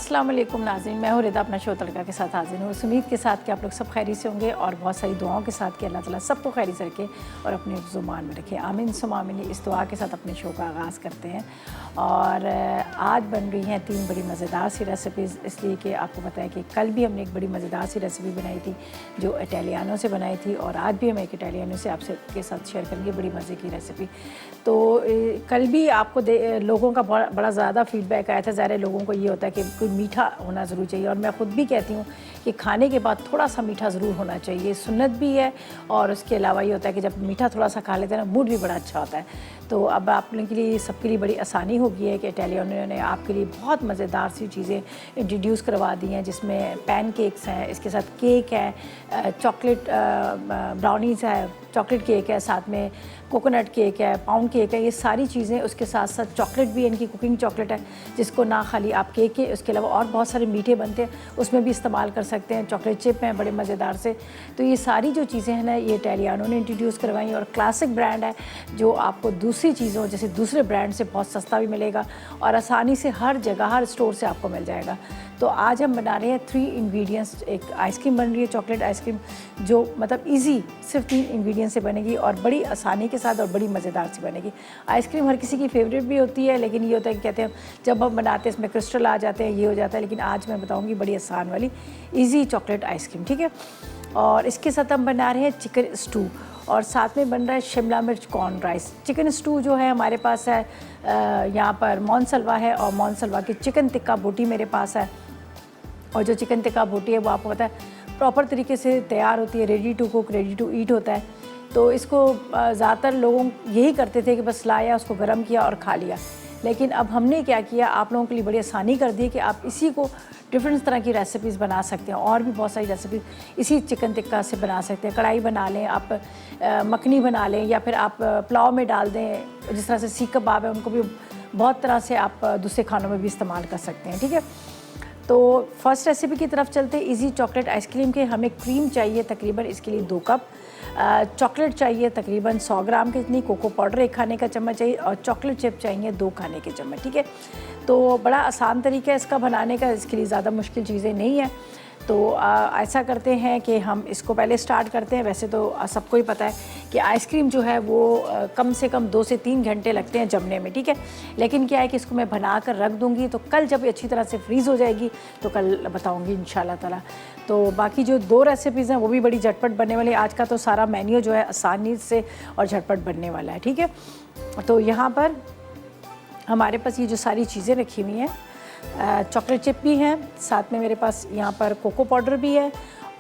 अस्सलाम वालेकुम नाज़रीन, मैं हूँ रिदा अपना शो तड़का के साथ हाजिर हूँ। इस उम्मीद के साथ कि आप लोग सब खैरी से होंगे और बहुत सारी दुआओं के साथ कि अल्लाह ताला सबको खैरी से रखे और अपने ज़ुबान में रखे। आमीन सुम्मा आमीन। इस दुआ के साथ अपने शो का आगाज़ करते हैं और आज बन रही हैं 3 बड़ी मज़ेदार सी रेसिपीज़, इसलिए कि आपको पता है कि कल भी हमने एक बड़ी मज़ेदार सी रेसिपी बनाई थी जो इटालियानो से बनाई थी और आज भी हम एक इटालियानो से आपसे के साथ शेयर करेंगे बड़ी मज़े की रेसिपी। तो कल भी आपको लोगों का बड़ा ज़्यादा फीडबैक आया था। ज़ाहिर लोगों को ये होता है कि कोई मीठा होना ज़रूर चाहिए और मैं ख़ुद भी कहती हूँ कि खाने के बाद थोड़ा सा मीठा ज़रूर होना चाहिए, सुन्नत भी है और उसके अलावा ये होता है कि जब मीठा थोड़ा सा खा लेते हैं ना मूड भी बड़ा अच्छा होता है। तो अब आप लोगों के लिए सबके लिए बड़ी आसानी हो गई है कि इटालियानो ने आपके लिए बहुत मज़ेदार सी चीज़ें इंट्रोड्यूस करवा दी हैं, जिसमें पैनकेक्स हैं, इसके साथ केक है, चॉकलेट ब्राउनीज़ है, चॉकलेट केक है, साथ में कोकोनट केक है, पाउंड केक है, ये सारी चीज़ें। उसके साथ साथ चॉकलेट भी है, इनकी कुकिंग चॉकलेट है जिसको ना खाली आप केक के, उसके अलावा और बहुत सारे मीठे बनते हैं उसमें भी इस्तेमाल कर सकते हैं। चॉकलेट चिप हैं बड़े मज़ेदार से। तो ये सारी जो चीज़ें हैं ना ये इटालियानो ने इंट्रोड्यूस करवाई और क्लासिक ब्रांड है जो आपको दूसरी चीज़ों जैसे दूसरे ब्रांड से बहुत सस्ता भी मिलेगा और आसानी से हर जगह हर स्टोर से आपको मिल जाएगा। तो आज हम बना रहे हैं 3 इंग्रेडिएंट्स। एक आइसक्रीम बन रही है, चॉकलेट आइसक्रीम, जो मतलब इजी सिर्फ 3 इंग्रेडिएंट्स से बनेगी और बड़ी आसानी के साथ और बड़ी मज़ेदार सी बनेगी। आइसक्रीम हर किसी की फेवरेट भी होती है, लेकिन ये होता है कि कहते हैं जब हम बनाते हैं इसमें क्रिस्टल आ जाते हैं, ये हो जाता है। लेकिन आज मैं बताऊँगी बड़ी आसान वाली ईजी चॉकलेट आइसक्रीम, ठीक है। और इसके साथ हम बना रहे हैं चिकन स्टू और साथ में बन रहा है शिमला मिर्च कॉर्न राइस। चिकन स्टू जो है हमारे पास है यहाँ पर मोनसलवा है और मोनसलवा की चिकन टिक्का बोटी मेरे पास है। और जो चिकन टिक्का बोटी है वो आपको पता है प्रॉपर तरीके से तैयार होती है, ready to cook, ready to eat होता है। तो इसको ज़्यादातर लोगों यही करते थे कि बस लाया, उसको गर्म किया और खा लिया। लेकिन अब हमने क्या किया, आप लोगों के लिए बड़ी आसानी कर दी कि आप इसी को डिफरेंट तरह की रेसिपीज़ बना सकते हैं और भी बहुत सारी रेसिपीज़ इसी चिकन टिक्का से बना सकते हैं। कढ़ाई बना लें आप, मखनी बना लें या फिर आप पुलाव में डाल दें। जिस तरह से सीख कबाब है उनको भी बहुत तरह से आप दूसरे खानों में भी इस्तेमाल कर सकते हैं, ठीक है। तो फर्स्ट रेसिपी की तरफ चलते हैं इजी चॉकलेट आइसक्रीम के। हमें क्रीम चाहिए तकरीबन इसके लिए 2 कप, चॉकलेट चाहिए तकरीबन 100 ग्राम के इतनी, कोको पाउडर 1 खाने का चम्मच चाहिए और चॉकलेट चिप चाहिए 2 खाने के चम्मच, ठीक है। तो बड़ा आसान तरीका है इसका बनाने का, इसके लिए ज़्यादा मुश्किल चीज़ें नहीं है। तो ऐसा करते हैं कि हम इसको पहले स्टार्ट करते हैं। वैसे तो सबको ही पता है कि आइसक्रीम जो है वो कम से कम 2 से 3 घंटे लगते हैं जमने में, ठीक है। लेकिन क्या है कि इसको मैं बना कर रख दूँगी तो कल जब अच्छी तरह से फ्रीज़ हो जाएगी तो कल बताऊँगी इंशाल्लाह ताला। तो बाकी जो 2 रेसिपीज़ हैं वो भी बड़ी झटपट बनने वाली है। आज का तो सारा मेन्यू जो है आसानी से और झटपट बनने वाला है, ठीक है। तो यहाँ पर हमारे पास ये जो सारी चीज़ें रखी हुई हैं, चॉकलेट चिप भी है, साथ में मेरे पास यहाँ पर कोको पाउडर भी है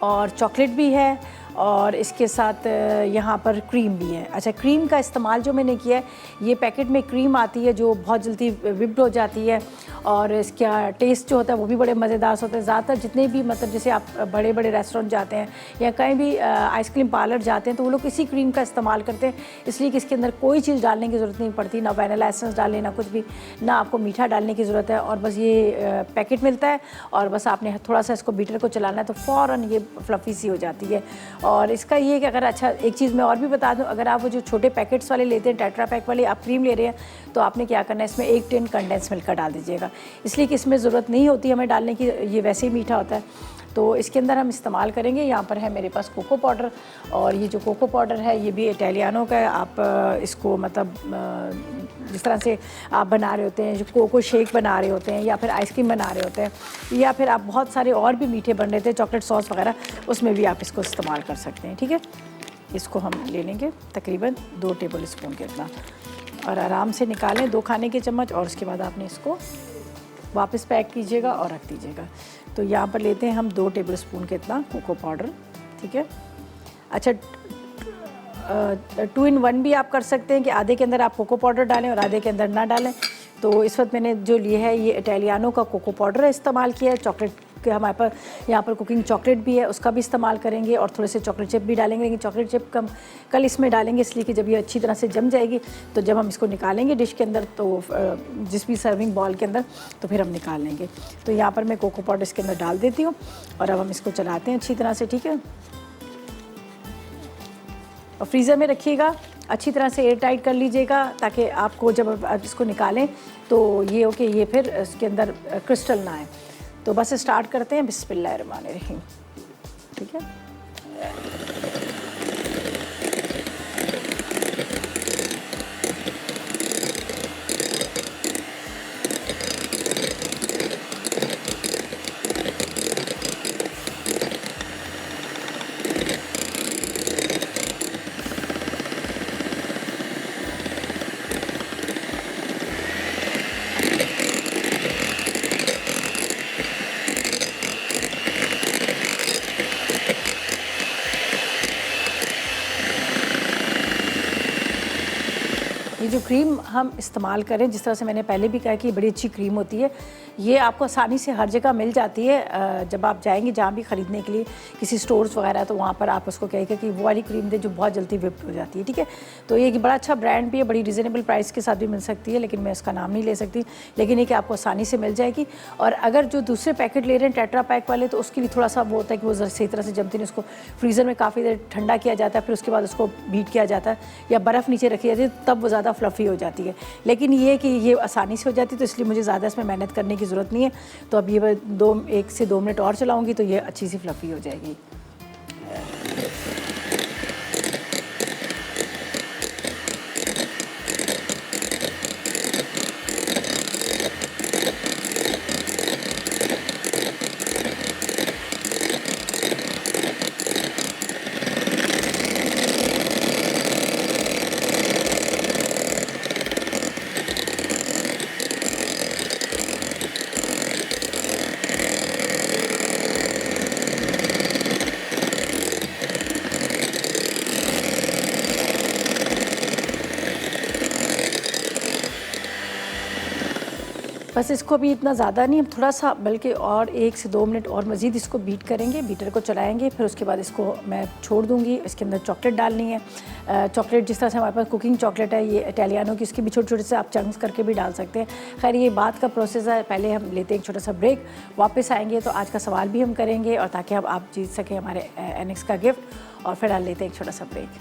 और चॉकलेट भी है और इसके साथ यहाँ पर क्रीम भी है। अच्छा, क्रीम का इस्तेमाल जो मैंने किया है, ये पैकेट में क्रीम आती है जो बहुत जल्दी विप्ड हो जाती है और इसका टेस्ट जो होता है वो भी बड़े मज़ेदार होते हैं। ज़्यादातर जितने भी मतलब जैसे आप बड़े बड़े रेस्टोरेंट जाते हैं या कहीं भी आइसक्रीम पार्लर जाते हैं तो वो लोग इसी क्रीम का इस्तेमाल करते हैं, इसलिए कि इसके अंदर कोई चीज़ डालने की ज़रूरत नहीं पड़ती, ना वैनिला एसेंस डालने, ना कुछ भी, ना आपको मीठा डालने की ज़रूरत है। और बस ये पैकेट मिलता है और बस आपने थोड़ा सा इसको बीटर को चलाना है तो फ़ौरन ये फ्लफ़ी सी हो जाती है। और इसका ये कि अगर अच्छा एक चीज़ मैं और भी बता दूं, अगर आप वो जो छोटे पैकेट्स वाले लेते हैं, टेट्रा पैक वाले आप क्रीम ले रहे हैं, तो आपने क्या करना है, इसमें 1 टिन कंडेंस मिल्क का डाल दीजिएगा, इसलिए कि इसमें ज़रूरत नहीं होती हमें डालने की, ये वैसे ही मीठा होता है। तो इसके अंदर हम इस्तेमाल करेंगे, यहाँ पर है मेरे पास कोको पाउडर और ये जो कोको पाउडर है ये भी इटालियानो का है। आप इसको मतलब जिस तरह से आप बना रहे होते हैं, जो कोको शेक बना रहे होते हैं या फिर आइसक्रीम बना रहे होते हैं या फिर आप बहुत सारे और भी मीठे बन रहे थे, चॉकलेट सॉस वगैरह, उसमें भी आप इसको इस्तेमाल कर सकते हैं, ठीक है। इसको हम ले लेंगे तकरीबन 2 टेबल स्पून के इतना और आराम से निकालें 2 खाने के चम्मच और उसके बाद आपने इसको वापस पैक कीजिएगा और रख दीजिएगा। तो यहाँ पर लेते हैं हम 2 टेबल स्पून के इतना कोको पाउडर, ठीक है। अच्छा, 2 in 1 भी आप कर सकते हैं कि आधे के अंदर आप कोको पाउडर डालें और आधे के अंदर ना डालें। तो इस वक्त मैंने जो लिया है ये इटालियानो का कोको पाउडर इस्तेमाल किया है। चॉकलेट के हमारे पास यहाँ पर कुकिंग चॉकलेट भी है, उसका भी इस्तेमाल करेंगे और थोड़े से चॉकलेट चिप भी डालेंगे, लेकिन चॉकलेट चिप कल इसमें डालेंगे इसलिए कि जब ये अच्छी तरह से जम जाएगी तो जब हम इसको निकालेंगे डिश के अंदर तो जिस भी सर्विंग बॉल के अंदर तो फिर हम निकाल लेंगे। तो यहाँ पर मैं कोको पाउडर इसके अंदर डाल देती हूँ और अब हम इसको चलाते हैं अच्छी तरह से, ठीक है। और फ्रीज़र में रखिएगा, अच्छी तरह से एयर टाइट कर लीजिएगा ताकि आपको जब आप इसको निकालें तो ये हो कि ये फिर इसके अंदर क्रिस्टल ना आए। तो बस स्टार्ट करते हैं, बिस्मिल्लाहिर्रहमानिर्रहीम। ठीक है, ये जो क्रीम हम इस्तेमाल करें, जिस तरह से मैंने पहले भी कहा कि ये बड़ी अच्छी क्रीम होती है, ये आपको आसानी से हर जगह मिल जाती है। जब आप जाएंगे जहाँ भी ख़रीदने के लिए, किसी स्टोर्स वगैरह, तो वहाँ पर आप उसको कहेंगे कि वो वाली क्रीम दे जो बहुत जल्दी विप हो जाती है। ठीक है, तो ये बड़ा अच्छा ब्रांड भी है, बड़ी रिजनेबल प्राइस के साथ भी मिल सकती है, लेकिन मैं इसका नाम नहीं ले सकती, लेकिन ये कि आपको आसानी से मिल जाएगी। और अगर जो दूसरे पैकेट ले रहे हैं टेट्रा पैक वाले, तो उसके लिए थोड़ा सा वो होता है कि वो सही तरह से जमती नहीं, उसको फ्रीज़र में काफ़ी देर ठंडा किया जाता है, फिर उसके बाद उसको बीट किया जाता है या बर्फ़ नीचे रखी जाती है, तब वो ज़्यादा फ्लफ़ी हो जाती है। लेकिन ये कि ये आसानी से हो जाती है, तो इसलिए मुझे ज़्यादा इसमें मेहनत करने की ज़रूरत नहीं है। तो अब ये 1 से 2 मिनट और चलाऊंगी तो ये अच्छी सी फ्लफ़ी हो जाएगी। बस इसको भी इतना ज़्यादा नहीं, हम थोड़ा सा बल्कि और 1 से 2 मिनट और मज़ीद इसको बीट करेंगे, बीटर को चलाएंगे। फिर उसके बाद इसको मैं छोड़ दूँगी। इसके अंदर चॉकलेट डालनी है। चॉकलेट जिस तरह से हमारे पास कुकिंग चॉकलेट है, ये इटालियानो की, इसके भी छोटे छोटे से आप चंक्स करके भी डाल सकते हैं। खैर ये बात का प्रोसेस है, पहले हम लेते हैं एक छोटा सा ब्रेक, वापस आएंगे तो आज का सवाल भी हम करेंगे, और ताकि अब आप जीत सकें हमारे एनेक्स का गिफ्ट। और फिर लेते हैं एक छोटा सा ब्रेक।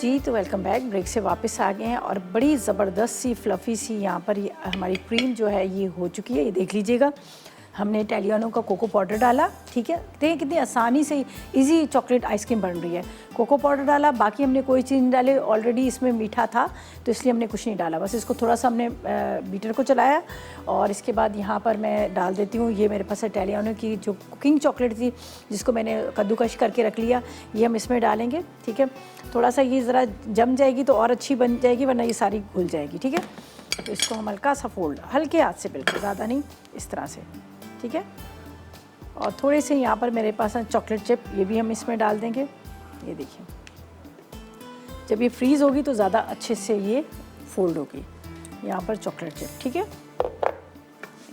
जी तो वेलकम बैक, ब्रेक से वापस आ गए हैं और बड़ी ज़बरदस्त सी फ्लफ़ी सी यहाँ पर ये हमारी क्रीम जो है ये हो चुकी है। ये देख लीजिएगा, हमने इटालियानो का कोको पाउडर डाला। ठीक है, देखिए कितनी आसानी से इजी चॉकलेट आइसक्रीम बन रही है। कोको पाउडर डाला, बाकी हमने कोई चीज़ नहीं डाली, ऑलरेडी इसमें मीठा था तो इसलिए हमने कुछ नहीं डाला। बस इसको थोड़ा सा हमने बीटर को चलाया और इसके बाद यहाँ पर मैं डाल देती हूँ, ये मेरे पास इटालियानो की जो कुकिंग चॉकलेट थी जिसको मैंने कद्दूकश करके रख लिया, ये हम इसमें डालेंगे। ठीक है, थोड़ा सा ये ज़रा जम जाएगी तो और अच्छी बन जाएगी, वरना ये सारी घुल जाएगी। ठीक है, तो इसको हम हल्का सा फोल्ड, हल्के हाथ से, बिल्कुल ज़्यादा नहीं, इस तरह से। ठीक है, और थोड़े से यहाँ पर मेरे पास है चॉकलेट चिप, ये भी हम इसमें डाल देंगे। ये देखिए, जब ये फ्रीज़ होगी तो ज़्यादा अच्छे से ये फोल्ड होगी। यहाँ पर चॉकलेट चिप, ठीक है,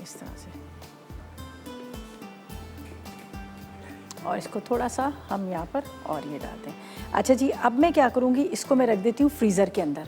इस तरह से। और इसको थोड़ा सा हम यहाँ पर और ये डालते हैं। अच्छा जी, अब मैं क्या करूँगी, इसको मैं रख देती हूँ फ्रीज़र के अंदर।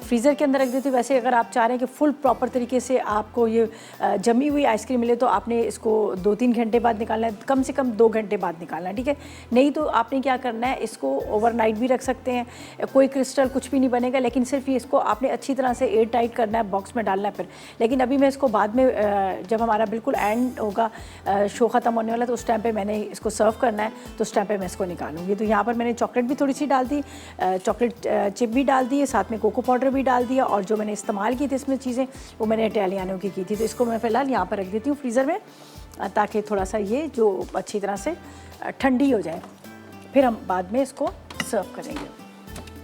फ्रीज़र के अंदर रख देती हूँ। वैसे अगर आप चाह रहे हैं कि फुल प्रॉपर तरीके से आपको ये जमी हुई आइसक्रीम मिले तो आपने इसको 2-3 घंटे बाद निकालना है, कम से कम 2 घंटे बाद निकालना है। ठीक है, नहीं तो आपने क्या करना है, इसको ओवरनाइट भी रख सकते हैं, कोई क्रिस्टल कुछ भी नहीं बनेगा, लेकिन सिर्फ ये इसको आपने अच्छी तरह से एयर टाइट करना है, बॉक्स में डालना है फिर। लेकिन अभी मैं इसको बाद में जब हमारा बिल्कुल एंड होगा, शो ख़त्म होने वाला, तो उस टाइम पर मैंने इसको सर्व करना है, तो उस टाइम पर मैं इसको निकालूंगी। तो यहाँ पर मैंने चॉकलेट भी थोड़ी सी डाल दी, चॉकलेट चिप भी डाल दी है, साथ में कोको पाउडर भी डाल दिया, और जो मैंने इस्तेमाल की थी इसमें चीज़ें वो मैंने इटालियानो की थी। तो इसको मैं फ़िलहाल यहाँ पर रख देती हूँ फ्रीज़र में, ताकि थोड़ा सा ये जो अच्छी तरह से ठंडी हो जाए, फिर हम बाद में इसको सर्व करेंगे।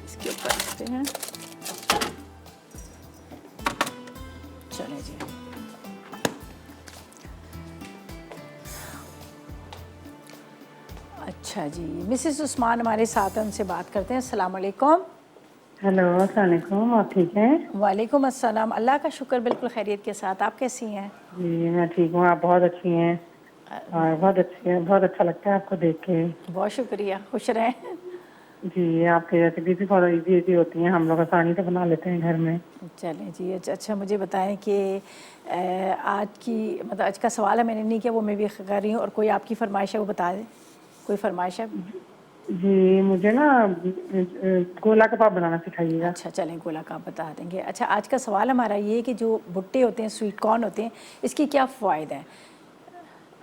इसके ऊपर रखते हैं, चलें जी। अच्छा जी, मिसेस उस्मान हमारे साथ हैं, उनसे बात करते हैं। अस्सलाम वालेकुम। हेलो, अस्सलाम वालेकुम। आप ठीक हैं? वालेकुम अस्सलाम, अल्लाह का शुक्र, बिल्कुल खैरियत के साथ। आप कैसी हैं? जी मैं ठीक हूँ, आप बहुत अच्छी हैं और बहुत अच्छी हैं, बहुत अच्छा लगता है आपको देख के। बहुत शुक्रिया, खुश रहें। जी, आपकी रेसिपी भी बहुत इजी होती हैं, हम लोग आसानी से बना लेते हैं घर में। चलें जी। अच्छा मुझे बताएं कि आज की मतलब आज का सवाल है, मैंने नहीं किया, वो मैं भी कर रही हूँ, और कोई आपकी फरमाइश है वो बता दें। कोई फरमाइश है? जी, मुझे ना गोला कबाब बनाना सिखाइएगा। अच्छा चलें, गोला का आप बता देंगे। अच्छा, आज का सवाल हमारा ये है कि जो भुट्टे होते हैं, स्वीट कॉर्न होते हैं, इसके क्या फ़ायदे हैं?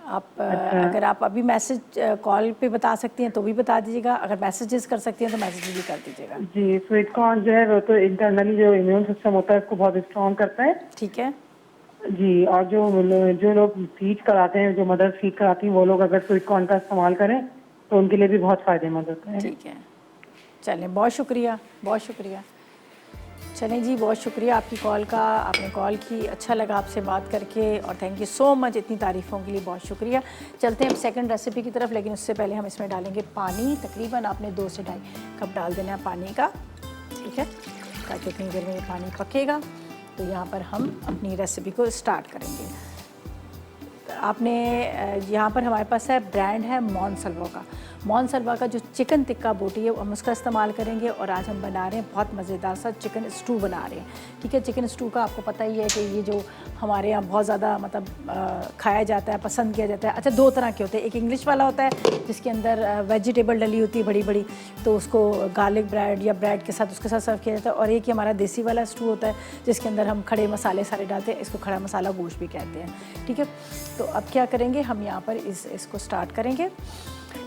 आप अच्छा अगर आप अभी मैसेज कॉल पे बता सकती हैं तो भी बता दीजिएगा, अगर मैसेजेस कर सकती हैं तो मैसेज भी कर दीजिएगा। जी, स्वीट कॉर्न जो है वो तो इंटरनली जो इम्यून सिस्टम होता है उसको बहुत स्ट्रॉन्ग करता है। ठीक है, जी, और जो लोग फीड कराते हैं, जो मदर फीड कराती हैं, वो लोग अगर स्वीट कॉर्न का इस्तेमाल करें तो उनके लिए भी बहुत फायदेमंद होता है। ठीक है। चलें, बहुत शुक्रिया, बहुत शुक्रिया। चलें जी, बहुत शुक्रिया आपकी कॉल का, आपने कॉल की, अच्छा लगा आपसे बात करके और थैंक यू सो मच इतनी तारीफ़ों के लिए, बहुत शुक्रिया। चलते हैं अब सेकंड रेसिपी की तरफ, लेकिन उससे पहले हम इसमें डालेंगे पानी। तकरीबन आपने 2 से ढाई कप डाल देना है पानी का, ठीक है, ताकि इतनी देर में ये पानी पकेगा। तो यहाँ पर हम अपनी रेसिपी को स्टार्ट करेंगे। आपने यहाँ पर हमारे पास है, ब्रांड है मोनसलवा का। मोनसलवा का जो चिकन टिक्का बोटी है हम उसका इस्तेमाल करेंगे और आज हम बना रहे हैं बहुत मज़ेदार सा चिकन स्टू बना रहे हैं। ठीक है, चिकन स्टू का आपको पता ही है कि ये जो हमारे यहाँ बहुत ज़्यादा मतलब खाया जाता है, पसंद किया जाता है। अच्छा, 2 तरह के होते हैं, एक इंग्लिश वाला होता है जिसके अंदर वेजिटेबल डली होती है बड़ी बड़ी, तो उसको गार्लिक ब्रेड या ब्रेड के साथ उसके साथ सर्व किया जाता है, और एक हमारा देसी वाला स्टू होता है जिसके अंदर हम खड़े मसाले सारे डालते हैं, इसको खड़ा मसाला गोश्त भी कहते हैं। ठीक है, तो अब क्या करेंगे हम यहाँ पर इसको स्टार्ट करेंगे।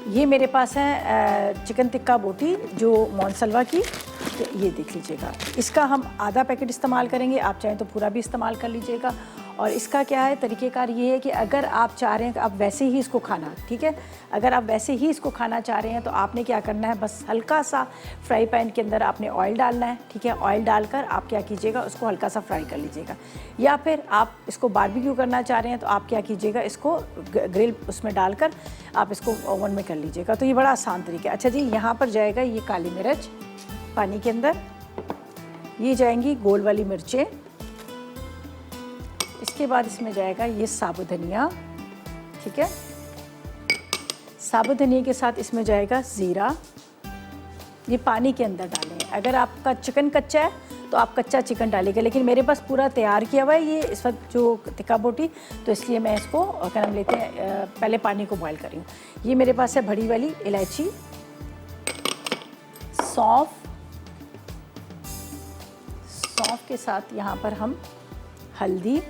ये मेरे पास है चिकन टिक्का बोटी जो मोनसलवा की, तो ये देख लीजिएगा। इसका हम आधा पैकेट इस्तेमाल करेंगे, आप चाहें तो पूरा भी इस्तेमाल कर लीजिएगा। और इसका क्या है तरीक़ेकार, ये है कि अगर आप चाह रहे हैं कि आप वैसे ही इसको खाना, ठीक है, अगर आप वैसे ही इसको खाना चाह रहे हैं तो आपने क्या करना है, बस हल्का सा फ्राई पैन के अंदर आपने ऑयल डालना है। ठीक है, ऑयल डालकर आप क्या कीजिएगा, उसको हल्का सा फ्राई कर लीजिएगा। या फिर आप इसको बारबेक्यू करना चाह रहे हैं तो आप क्या कीजिएगा, इसको ग्रिल उसमें डालकर आप इसको ओवन में कर लीजिएगा। तो ये बड़ा आसान तरीका है। अच्छा जी, यहाँ पर जाएगा ये काली मिर्च पानी के अंदर, ये जाएंगी गोल वाली मिर्चें, इसके बाद इसमें जाएगा ये साबुत धनिया। ठीक है, साबुत धनिया के साथ इसमें जाएगा ज़ीरा, ये पानी के अंदर डालें। अगर आपका चिकन कच्चा है तो आप कच्चा चिकन डालिएगा, लेकिन मेरे पास पूरा तैयार किया हुआ है ये इस वक्त जो टिक्का बोटी, तो इसलिए मैं इसको क्या नाम लेते हैं, पहले पानी को बॉयल कर रही हूँ। ये मेरे पास है बड़ी वाली इलायची, सौंफ, सौंफ के साथ यहाँ पर हम हल्दी,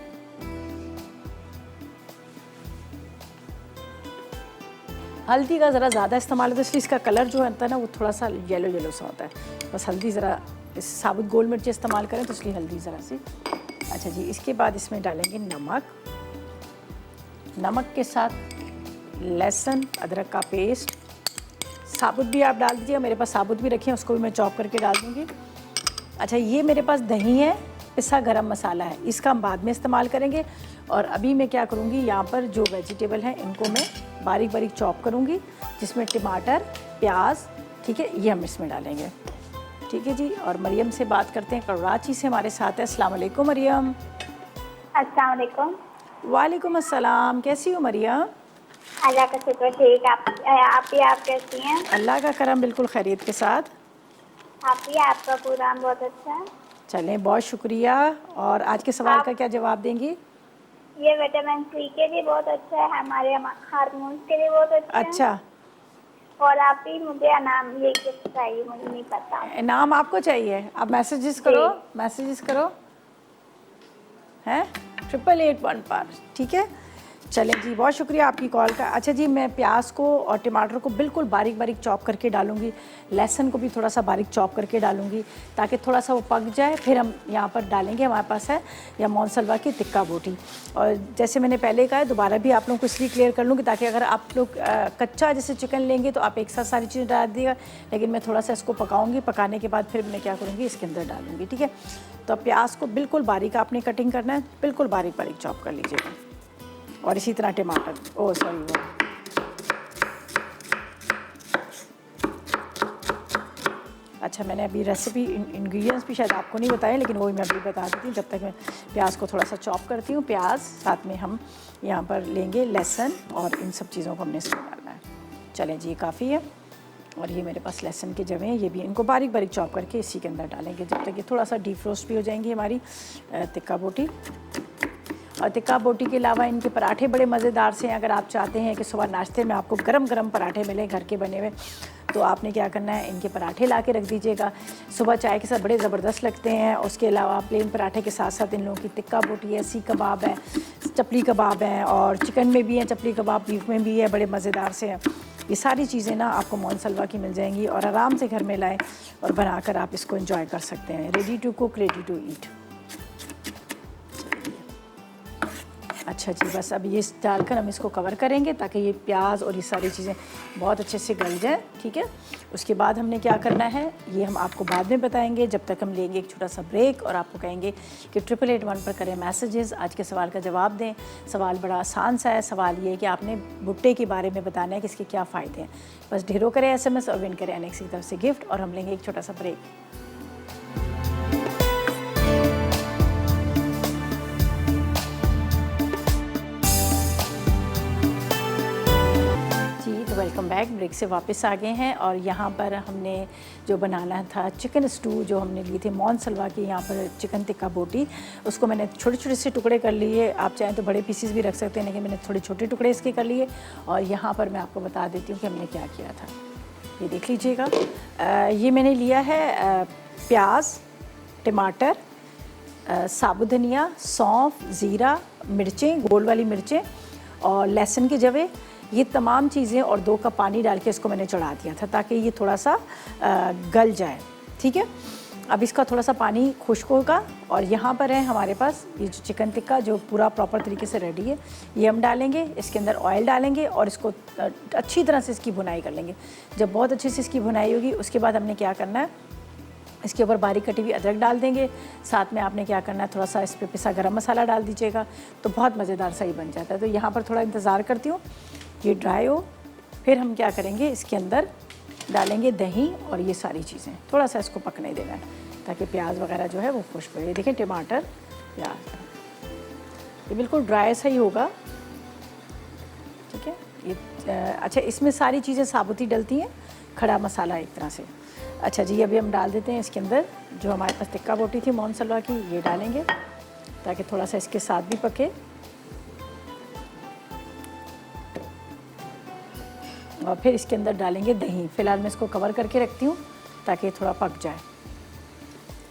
हल्दी का ज़रा ज़्यादा इस्तेमाल होता है इसलिए इसका कलर जो होता है ना वो थोड़ा सा येलो येलो सा होता है। बस हल्दी ज़रा, इस साबुत गोल मिर्च इस्तेमाल करें तो इसलिए हल्दी ज़रा सी। अच्छा जी, इसके बाद इसमें डालेंगे नमक, नमक के साथ लहसुन अदरक का पेस्ट, साबुत भी आप डाल दीजिएगा, मेरे पास साबुत भी रखे हैं, उसको भी मैं चॉप करके डाल दूँगी। अच्छा, ये मेरे पास दही है, पिसा गरम मसाला है, इसका हम बाद में इस्तेमाल करेंगे। और अभी मैं क्या करूँगी, यहाँ पर जो वेजिटेबल हैं इनको मैं बारीक बारीक चॉप करूँगी, जिसमें टमाटर, प्याज, ठीक है, ये हम इसमें डालेंगे। ठीक है जी, और मरियम से बात करते हैं, कराची से हमारे साथ है। अस्सलाम वालेकुम मरियम। अस्सलाम वालेकुम। वालेकुम अस्सलाम, कैसी हो मरियम? अल्लाह का शुक्र, ठीक। आप कैसी हैं? अल्लाह का करम, बिल्कुल खैरियत के साथ। आपका प्रोग्राम बहुत अच्छा है। चलें, बहुत शुक्रिया। और आज के सवाल का क्या जवाब देंगी? ये विटामिन सी के लिए बहुत अच्छा है, हमारे हार्मोन्स के लिए बहुत अच्छा है। अच्छा, और आप ही मुझे इनाम ये गिफ्ट चाहिए, मुझे नहीं पता। इनाम आपको चाहिए? आप मैसेजेस करो, मैसेजेस करो, हैं 8881 पर। ठीक है, चलें जी, बहुत शुक्रिया आपकी कॉल का। अच्छा जी, मैं प्याज को और टमाटर को बिल्कुल बारीक बारीक चॉप करके डालूंगी, लहसुन को भी थोड़ा सा बारीक चॉप करके डालूंगी ताकि थोड़ा सा वो पक जाए। फिर हम यहाँ पर डालेंगे, हमारे पास है या मोनसलवा की टिक्का बोटी। और जैसे मैंने पहले कहा है, दोबारा भी आप लोगों को इसलिए क्लियर कर लूँगी ताकि अगर आप लोग कच्चा जैसे चिकन लेंगे तो आप एक साथ सारी चीज़ें डाल दीजिएगा, लेकिन मैं थोड़ा सा इसको पकाऊँगी, पकाने के बाद फिर मैं क्या करूँगी, इसके अंदर डालूँगी। ठीक है, तो प्याज को बिल्कुल बारीक आपने कटिंग करना है, बिल्कुल बारीक बारीक चॉप कर लीजिएगा। और इसी तरह टमाटर, ओह सॉरी, वो अच्छा, मैंने अभी रेसिपी इंग्रेडिएंट्स भी शायद आपको नहीं बताए, लेकिन वो मैं अभी बता देती हूँ। जब तक मैं प्याज को थोड़ा सा चॉप करती हूँ, प्याज साथ में हम यहाँ पर लेंगे लहसुन, और इन सब चीज़ों को हमने इसमें डालना है। चलें जी, काफ़ी है। और ये मेरे पास लहसुन के जवे हैं, ये भी इनको बारीक बारीक चॉप करके इसी के अंदर डालेंगे, जब तक ये थोड़ा सा डीप रोस्ट भी हो जाएंगी हमारी टिक्का बोटी। और टिक्का बोटी के अलावा इनके पराठे बड़े मज़ेदार से हैं। अगर आप चाहते हैं कि सुबह नाश्ते में आपको गरम गरम पराठे मिलें घर के बने हुए, तो आपने क्या करना है, इनके पराठे ला के रख दीजिएगा। सुबह चाय के साथ बड़े ज़बरदस्त लगते हैं। उसके अलावा प्लेन पराठे के साथ साथ इन लोगों की टिक्का बोटी है, सीख कबाब है, चपली कबाब हैं, और चिकन में भी है चपली कबाब, बीफ में भी है, बड़े मज़ेदार से हैं। ये सारी चीज़ें ना आपको मोहन सलवा की मिल जाएंगी और आराम से घर में लाएं और बनाकर आप इसको एंजॉय कर सकते हैं। Ready to cook, ready to eat. अच्छा जी, बस अब ये डालकर हम इसको कवर करेंगे ताकि ये प्याज और ये सारी चीज़ें बहुत अच्छे से गल जाए, ठीक है। उसके बाद हमने क्या करना है ये हम आपको बाद में बताएंगे। जब तक हम लेंगे एक छोटा सा ब्रेक और आपको कहेंगे कि 881 पर करें मैसेजेस, आज के सवाल का जवाब दें। सवाल बड़ा आसान सा है। सवाल ये है कि आपने भुट्टे के बारे में बताना है कि इसके क्या फ़ायदे हैं। बस ढेरों करें SMS और विन करें एनेक्स की तरफ से गिफ्ट, और हम लेंगे एक छोटा सा ब्रेक। Welcome back. ब्रेक से वापस आ गए हैं और यहाँ पर हमने जो बनाना था चिकन स्टू, जो हमने लिए थे मोहन सलवा की, यहाँ पर चिकन टिक्का बोटी, उसको मैंने छोटे छोटे से टुकड़े कर लिए। आप चाहें तो बड़े पीसेस भी रख सकते हैं, लेकिन मैंने थोड़े छोटे टुकड़े इसके कर लिए। और यहाँ पर मैं आपको बता देती हूँ कि हमने क्या किया था। ये देख लीजिएगा, ये मैंने लिया है प्याज, टमाटर, साबुत धनिया, सौंफ, ज़ीरा, मिर्चें, गोल वाली मिर्चें और लहसुन के जवे, ये तमाम चीज़ें, और 2 कप पानी डाल के इसको मैंने चढ़ा दिया था ताकि ये थोड़ा सा गल जाए, ठीक है। अब इसका थोड़ा सा पानी खुश्क होगा और यहाँ पर है हमारे पास ये जो चिकन टिक्का जो पूरा प्रॉपर तरीके से रेडी है, ये हम डालेंगे। इसके अंदर ऑयल डालेंगे और इसको अच्छी तरह से इसकी भुनाई कर लेंगे। जब बहुत अच्छे से इसकी भुनाई होगी उसके बाद हमने क्या करना है, इसके ऊपर बारीक कटी हुई अदरक डाल देंगे। साथ में आपने क्या करना है, थोड़ा सा इस पर पिसा गरम मसाला डाल दीजिएगा, तो बहुत मज़ेदार सा ही बन जाता है। तो यहाँ पर थोड़ा इंतज़ार करती हूँ ये ड्राई हो, फिर हम क्या करेंगे, इसके अंदर डालेंगे दही और ये सारी चीज़ें, थोड़ा सा इसको पकने देना है ताकि प्याज वगैरह जो है वो खुश्क हो। ये देखें टमाटर, प्याज, ये बिल्कुल ड्राई सा ही होगा, ठीक है। ये अच्छा, इसमें सारी चीज़ें साबुती डलती हैं, खड़ा मसाला एक तरह से। अच्छा जी, अभी हम डाल देते हैं इसके अंदर जो हमारे पास टिक्का बोटी थी मोहन सलवा की, ये डालेंगे ताकि थोड़ा सा इसके साथ भी पके। और फिर इसके अंदर डालेंगे दही। फ़िलहाल मैं इसको कवर करके रखती हूँ ताकि थोड़ा पक जाए।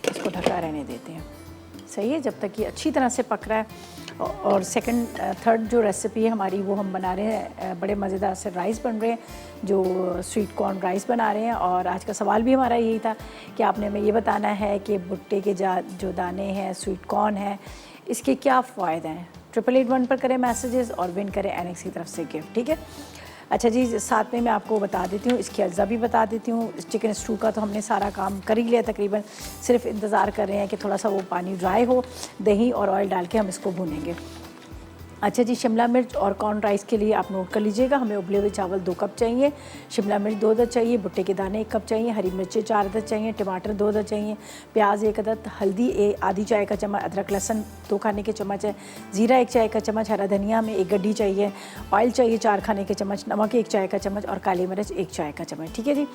इसको ढका रहने देते हैं, सही है, जब तक ये अच्छी तरह से पक रहा है। और सेकंड थर्ड जो रेसिपी है हमारी वो हम बना रहे हैं, बड़े मज़ेदार से राइस बन रहे हैं, जो स्वीट कॉर्न राइस बना रहे हैं। और आज का सवाल भी हमारा यही था कि आपने हमें ये बताना है कि भुट्टे के जो दाने हैं, स्वीट कॉर्न है, इसके क्या फ़ायदे हैं। 881 पर करें मैसेजेस और विन करें एनेक्स की तरफ से गिफ्ट, ठीक है। अच्छा जी, साथ में मैं आपको बता देती हूँ, इसकी अज्जा भी बता देती हूँ। चिकन स्टू का तो हमने सारा काम कर ही लिया तकरीबन, सिर्फ इंतज़ार कर रहे हैं कि थोड़ा सा वो पानी ड्राई हो। दही और ऑयल डाल के हम इसको भूनेंगे। अच्छा जी, शिमला मिर्च और कॉर्न राइस के लिए आप नोट कर लीजिएगा, हमें उबले हुए चावल 2 कप चाहिए, शिमला मिर्च 2 अदद चाहिए, भुट्टे के दाने 1 कप चाहिए, हरी मिर्चें 4 अदद चाहिए, टमाटर 2 अदद चाहिए, प्याज 1 अदद, हल्दी आधी चाय का चम्मच, अदरक लहसुन 2 खाने के चम्मच है, ज़ीरा 1 चाय का चम्मच, हरा धनिया में 1 गड्डी चाहिए, ऑयल चाहिए 4 खाने के चम्मच, नमक 1 चाय का चम्मच और काली मिर्च 1 चाय का चम्मच, ठीक है जी।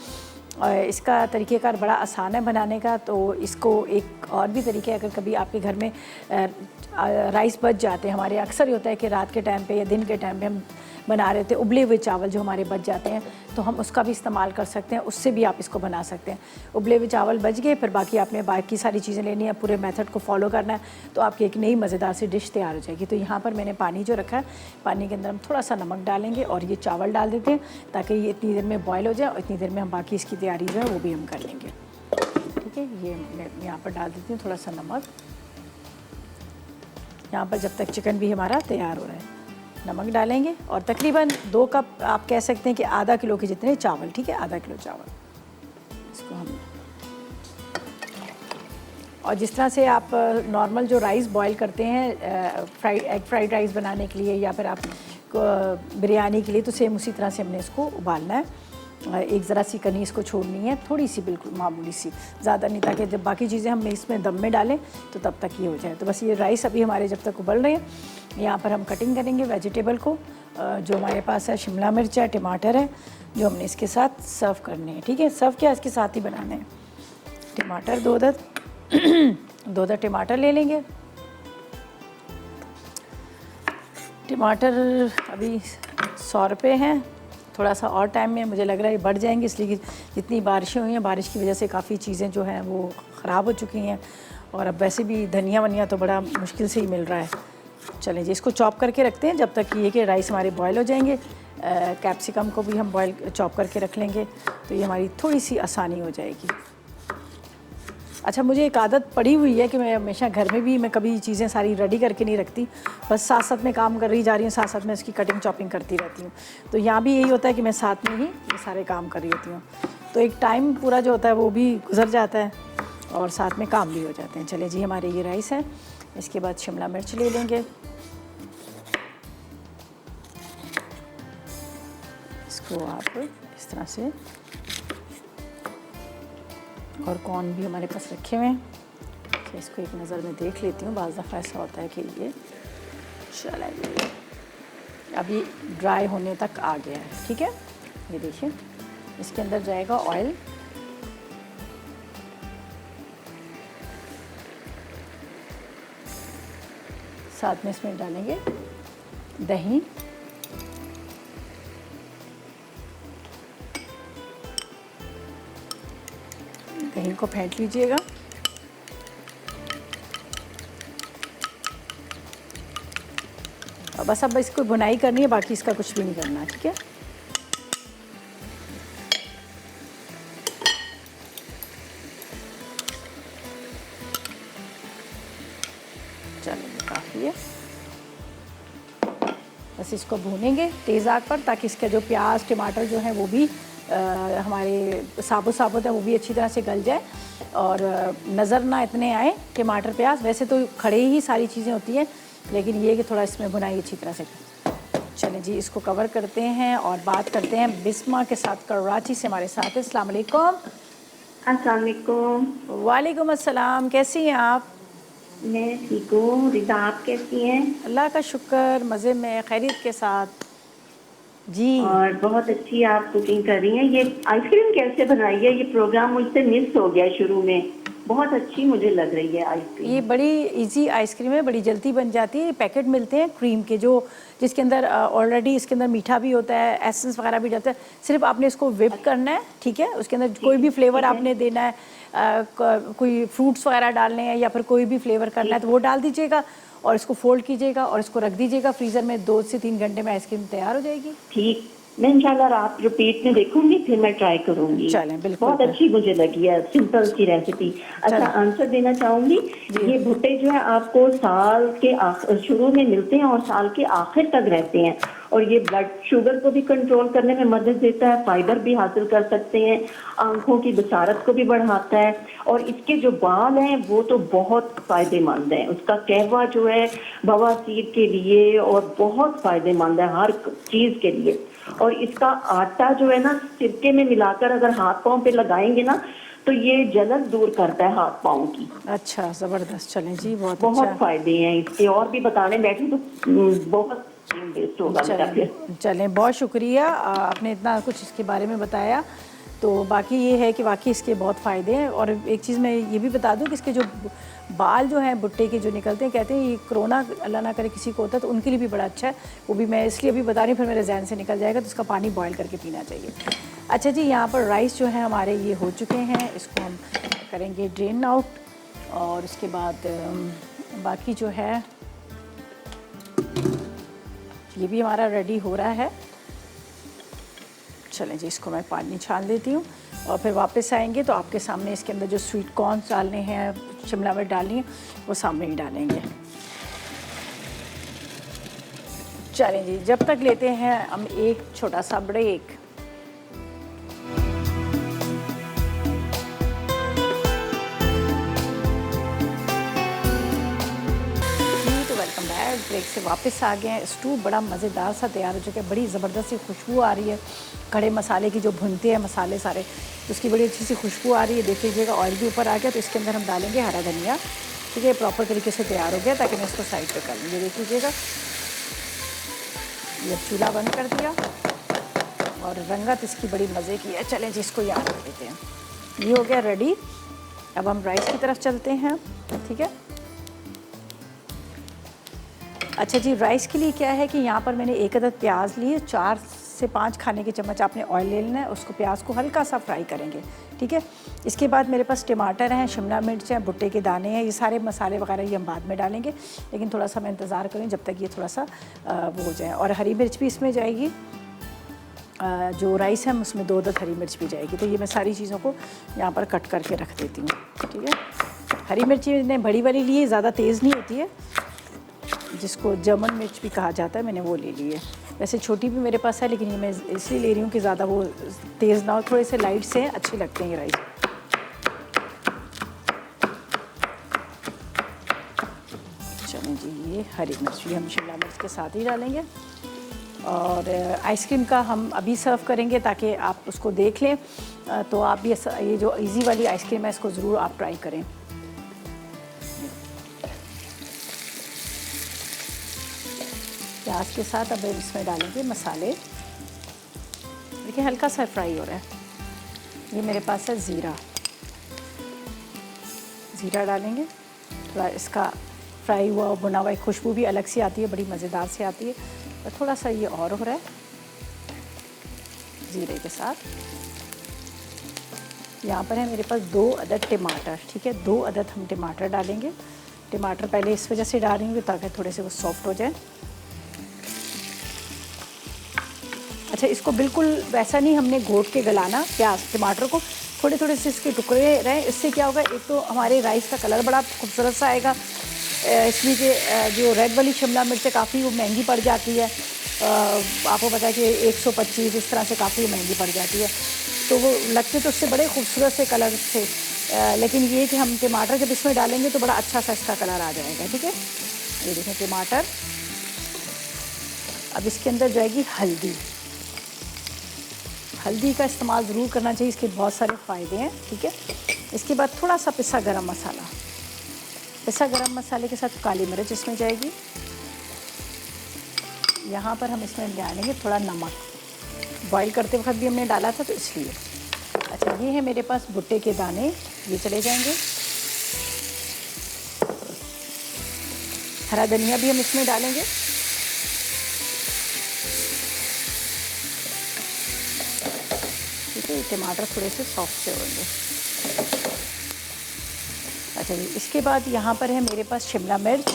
और इसका तरीक़ेकार बड़ा आसान है बनाने का। तो इसको एक और भी तरीके, अगर कभी आपके घर में राइस बच जाते हैं, हमारे अक्सर होता है कि रात के टाइम पे या दिन के टाइम पे हम बना रहे थे उबले हुए चावल जो हमारे बच जाते हैं, तो हम उसका भी इस्तेमाल कर सकते हैं, उससे भी आप इसको बना सकते हैं। उबले हुए चावल बच गए, फिर बाकी आपने बाकी सारी चीज़ें लेनी है, पूरे मेथड को फॉलो करना है, तो आपकी एक नई मज़ेदार सी डिश तैयार हो जाएगी। तो यहाँ पर मैंने पानी जो रखा है, पानी के अंदर हम थोड़ा सा नमक डालेंगे और ये चावल डाल देते हैं ताकि ये इतनी देर में बॉयल हो जाए और इतनी देर में हम बाकी इसकी तैयारी जो है वो भी हम कर लेंगे, ठीक है। ये मैं यहाँ पर डाल देती हूँ थोड़ा सा नमक, यहाँ पर जब तक चिकन भी हमारा तैयार हो रहा है। नमक डालेंगे और तकरीबन 2 कप आप कह सकते हैं कि आधा किलो के जितने चावल, ठीक है, आधा किलो चावल इसको हम। और जिस तरह से आप नॉर्मल जो राइस बॉईल करते हैं एग फ्राइड राइस बनाने के लिए या फिर आप बिरयानी के लिए, तो सेम उसी तरह से हमने इसको उबालना है। एक ज़रा सी कनी इसको छोड़नी है, थोड़ी सी, बिल्कुल मामूली सी, ज़्यादा नहीं, ताकि जब बाकी चीज़ें हम इसमें दम में डालें तो तब तक ये हो जाए। तो बस ये राइस अभी हमारे जब तक उबल रहे हैं, यहाँ पर हम कटिंग करेंगे वेजिटेबल को। जो हमारे पास है शिमला मिर्च है, टमाटर है, जो हमने इसके साथ सर्व करने हैं, ठीक है। सर्व क्या इसके साथ ही बनाने हैं। टमाटर 2 अदद 2 अदद टमाटर ले लेंगे। टमाटर अभी 100 रुपये हैं, थोड़ा सा और टाइम में मुझे लग रहा है बढ़ जाएंगे, इसलिए कि जितनी बारिशें हुई हैं बारिश की वजह से काफ़ी चीज़ें जो हैं वो ख़राब हो चुकी हैं, और अब वैसे भी धनिया वनिया तो बड़ा मुश्किल से ही मिल रहा है। चलें जी, इसको चॉप करके रखते हैं जब तक ये कि राइस हमारे बॉयल हो जाएंगे। कैप्सिकम को भी हम बॉयल चॉप करके रख लेंगे तो ये हमारी थोड़ी सी आसानी हो जाएगी। अच्छा, मुझे एक आदत पड़ी हुई है कि मैं हमेशा घर में भी मैं कभी चीज़ें सारी रेडी करके नहीं रखती, बस साथ साथ में काम कर रही जा रही हूँ, साथ साथ में इसकी कटिंग चॉपिंग करती रहती हूँ। तो यहाँ भी यही होता है कि मैं साथ में ही ये सारे काम कर रही होती हूँ, तो एक टाइम पूरा जो होता है वो भी गुजर जाता है और साथ में काम भी हो जाते हैं। चले जी, हमारे ये राइस है, इसके बाद शिमला मिर्च ले लेंगे, इसको आप इस तरह से, और कॉर्न भी हमारे पास रखे हुए हैं। अच्छा, इसको एक नज़र में देख लेती हूँ, बाज़ दफ़ा ऐसा होता है कि ये चला गया, अभी ड्राई होने तक आ गया है। ठीक है, ये देखिए, इसके अंदर जाएगा ऑयल, साथ में इसमें डालेंगे दही, दही को फेंट लीजिएगा, और बस अब इसको बुनाई करनी है, बाकी इसका कुछ भी नहीं करना। ठीक है, चलो काफ़ी है, बस इसको भूनेंगे तेज़ आग पर ताकि इसके जो प्याज टमाटर जो हैं वो भी हमारे साबुत साबुत है वो भी अच्छी तरह से गल जाए और नज़र ना इतने आए टमाटर प्याज। वैसे तो खड़े ही सारी चीज़ें होती हैं, लेकिन ये कि थोड़ा इसमें भुनाई अच्छी तरह से। चलें जी, इसको कवर करते हैं और बात करते हैं बिस्मा के साथ। कराची से हमारे साथ है। अस्सलाम वालेकुम। अस्सलाम वालेकुम। वालेकुम अस्सलाम, कैसी हैं आप? मैं ठीक हूँ, रिदा आप कैसी हैं? अल्लाह का शुक्र, मज़े में खैरियत के साथ जी। और बहुत अच्छी आप कुकिंग कर रही हैं। ये आइसक्रीम कैसे बनाई है? ये प्रोग्राम मुझसे मिस हो गया शुरू में, बहुत अच्छी मुझे लग रही है आइसक्रीम। ये बड़ी इजी आइसक्रीम है, बड़ी जल्दी बन जाती है। पैकेट मिलते हैं क्रीम के, जो जिसके अंदर ऑलरेडी इसके अंदर मीठा भी होता है, एसेंस वगैरह भी डालता है। सिर्फ आपने इसको विप करना है, ठीक है। उसके अंदर कोई भी फ्लेवर आपने देना है, कोई फ्रूट्स वगैरह डालने हैं या फिर कोई भी फ्लेवर करना है तो वो डाल दीजिएगा और इसको फोल्ड कीजिएगा और इसको रख दीजिएगा फ्रीज़र में। 2 से 3 घंटे में आइसक्रीम तैयार हो जाएगी। ठीक, मैं इंशाल्लाह आप रिपीट में देखूंगी, फिर मैं ट्राई करूंगी। चलें, बिल्कुल। बहुत अच्छी मुझे लगी है, सिंपल सी रेसिपी। अच्छा, आंसर देना चाहूंगी। ये भुट्टे जो है आपको साल के शुरू में मिलते हैं और साल के आखिर तक रहते हैं, और ये ब्लड शुगर को भी कंट्रोल करने में मदद देता है, फाइबर भी हासिल कर सकते हैं, आंखों की बसारत को भी बढ़ाता है, और इसके जो बाल हैं वो तो बहुत फायदेमंद है। उसका कहवा जो है बवासीर के लिए और बहुत फायदेमंद है हर चीज के लिए। और इसका आटा जो है ना सिरके में मिलाकर अगर हाथ पांव पे लगाएंगे ना तो ये जलन दूर करता है हाथ पांव की। अच्छा, जबरदस्त। चलें जी, बहुत अच्छा। फायदे हैं इसके, और भी बताने बैठी तो बहुत वेस्ट होगा। चलें, बहुत शुक्रिया, आपने इतना कुछ इसके बारे में बताया। तो बाकी ये है कि वाकई इसके बहुत फ़ायदे हैं। और एक चीज़ मैं ये भी बता दूं कि इसके जो बाल जो हैं भुट्टे के जो निकलते हैं, कहते हैं ये कोरोना अल्लाह ना करे किसी को होता है तो उनके लिए भी बड़ा अच्छा है। वो भी मैं इसलिए अभी बता रही हूँ, फिर मेरे जहन से निकल जाएगा, तो उसका पानी बॉयल करके पीना चाहिए। अच्छा जी, यहाँ पर राइस जो है हमारे ये हो चुके हैं, इसको हम करेंगे ड्रेन आउट, और उसके बाद बाकी जो है ये भी हमारा रेडी हो रहा है। चलें जी, इसको मैं पानी छान देती हूँ और फिर वापस आएंगे तो आपके सामने इसके अंदर जो स्वीट कॉर्न डालने हैं, शिमला मिर्च डालनी है, वो सामने ही डालेंगे। चलें जी, जब तक लेते हैं हम एक छोटा सा ब्रेक। ब्रेक से वापस आ गए हैं। स्टू बड़ा मज़ेदार सा तैयार हो चुका है, बड़ी ज़बरदस्त सी खुशबू आ रही है। खड़े मसाले की जो भुनते हैं मसाले सारे, तो उसकी बड़ी अच्छी सी खुशबू आ रही है। देख लीजिएगा ऑयल भी ऊपर आ गया, तो इसके अंदर हम डालेंगे हरा धनिया। ठीक है, प्रॉपर तरीके से तैयार हो गया, ताकि मैं इसको साइड पर कर लूँगी। देख लीजिएगा, ये चूल्हा बंद कर दिया और रंगत इसकी बड़ी मज़े की है। चलें जी, इसको याद कर देते हैं। ये हो गया रेडी। अब हम राइस की तरफ चलते हैं। ठीक है, अच्छा जी, राइस के लिए क्या है कि यहाँ पर मैंने 1 अदद प्याज लिए, 4 से 5 खाने के चम्मच आपने ऑयल ले लेना है, उसको प्याज को हल्का सा फ्राई करेंगे, ठीक है। इसके बाद मेरे पास टमाटर हैं, शिमला मिर्च हैं, भुट्टे के दाने हैं, ये सारे मसाले वगैरह ये हम बाद में डालेंगे, लेकिन थोड़ा सा मैं इंतज़ार करें जब तक ये थोड़ा सा वो हो जाए। और हरी मिर्च भी इसमें जाएगी, जो राइस है उसमें 2 हरी मिर्च भी जाएगी। तो ये मैं सारी चीज़ों को यहाँ पर कट करके रख देती हूँ, ठीक है। हरी मिर्च मैंने बड़ी वाली ली है, ज़्यादा तेज़ नहीं होती है, जिसको जर्मन मिर्च भी कहा जाता है, मैंने वो ले ली है। वैसे छोटी भी मेरे पास है, लेकिन ये मैं इसलिए ले रही हूँ कि ज़्यादा वो तेज़ ना हो, थोड़े से लाइट से अच्छे लगते हैं ये राइस। चलें जी, ये हरी मिर्च भी हम शिमला मिर्च के साथ ही डालेंगे। और आइसक्रीम का हम अभी सर्व करेंगे ताकि आप उसको देख लें, तो आप ये जो इजी वाली आइसक्रीम है इसको ज़रूर आप ट्राई करें। प्याज के साथ अब इसमें डालेंगे मसाले। देखिए हल्का सा फ्राई हो रहा है। ये मेरे पास है ज़ीरा, ज़ीरा डालेंगे। थोड़ा इसका फ्राई हुआ भुना हुआ एक खुशबू भी अलग सी आती है, बड़ी मज़ेदार से आती है। और थोड़ा सा ये और हो रहा है ज़ीरे के साथ। यहाँ पर है मेरे पास 2 अदद टमाटर, ठीक है, 2 अदद हम टमाटर डालेंगे। टमाटर पहले इस वजह से डाल रही हूँ ताकि थोड़े से वो सॉफ्ट हो जाए। अच्छा, इसको बिल्कुल वैसा नहीं हमने घोट के गलाना प्याज टमाटर को, थोड़े थोड़े से इसके टुकड़े रहे। इससे क्या होगा, एक तो हमारे राइस का कलर बड़ा खूबसूरत सा आएगा, इसलिए कि जो रेड वाली शिमला मिर्च काफ़ी वो महंगी पड़ जाती है, आपको पता है कि 125 इस तरह से काफ़ी महंगी पड़ जाती है, तो वो लगते तो उससे बड़े खूबसूरत से कलर से, लेकिन ये कि हम टमाटर जब इसमें डालेंगे तो बड़ा अच्छा सा इसका कलर आ जाएगा, ठीक है। ये देखें टमाटर। अब इसके अंदर जाएगी हल्दी। हल्दी का इस्तेमाल ज़रूर करना चाहिए, इसके बहुत सारे फ़ायदे हैं, ठीक है। इसके बाद थोड़ा सा पिसा गरम मसाला, पिसा गरम मसाले के साथ काली मिर्च इसमें जाएगी। यहाँ पर हम इसमें डालेंगे थोड़ा नमक, बॉईल करते वक्त भी हमने डाला था तो इसलिए। अच्छा, ये है मेरे पास भुट्टे के दाने, ये चले जाएंगे। हरा धनिया भी हम इसमें डालेंगे। ठीक है, टमाटर थोड़े से सॉफ्ट से होंगे। अच्छा जी, इसके बाद यहाँ पर है मेरे पास शिमला मिर्च,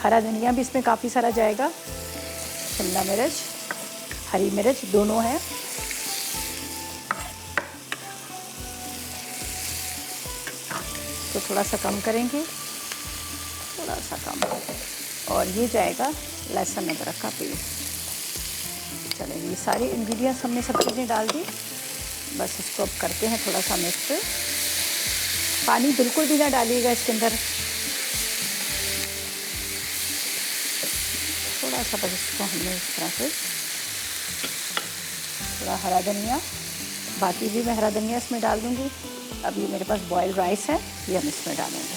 हरा धनिया भी इसमें काफ़ी सारा जाएगा। शिमला मिर्च, हरी मिर्च दोनों हैं। तो थोड़ा सा कम करेंगे, थोड़ा सा कम। और ये जाएगा लहसुन अदरक का पेस्ट। चलें, ये सारे इंग्रेडिएंट्स हमने सब चीज़ें डाल दी, बस इसको अब करते हैं थोड़ा सा मिक्स। पानी बिल्कुल भी ना डालिएगा इसके अंदर, थोड़ा सा बस इसको हमने इस तरह से। थोड़ा हरा धनिया, बाकी भी मैं हरा धनिया इसमें डाल दूँगी। अब ये मेरे पास बॉयल राइस है, ये हम इसमें डालेंगे।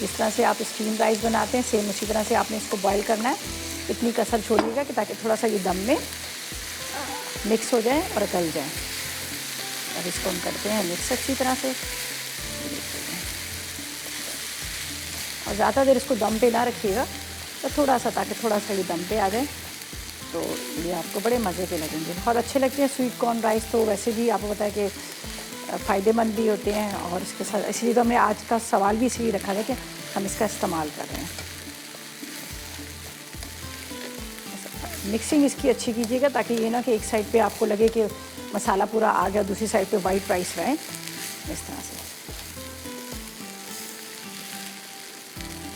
इस तरह से आप स्टीम राइस बनाते हैं, सेम उसी तरह से आपने इसको बॉयल करना है। इतनी कसर छोड़िएगा कि ताकि थोड़ा सा ये दम में मिक्स हो जाए और गल जाए। अब इसको हम करते हैं मिक्स अच्छी तरह से, और ज़्यादा देर इसको दम पे ना रखिएगा, तो थोड़ा सा, ताकि थोड़ा सा ये दम पे आ जाए। तो ये आपको बड़े मज़े के लगेंगे, बहुत अच्छे लगते हैं। स्वीट कॉर्न राइस तो वैसे भी आपको पता है कि फ़ायदेमंद भी होते हैं, और इसके साथ इसलिए तो हमने आज का सवाल भी इसलिए रखा है कि हम इसका इस्तेमाल कर रहे हैं। मिक्सिंग इसकी अच्छी कीजिएगा, ताकि ये ना कि एक साइड पे आपको लगे कि मसाला पूरा आ गया, दूसरी साइड पे वाइट राइस रहे, इस तरह से।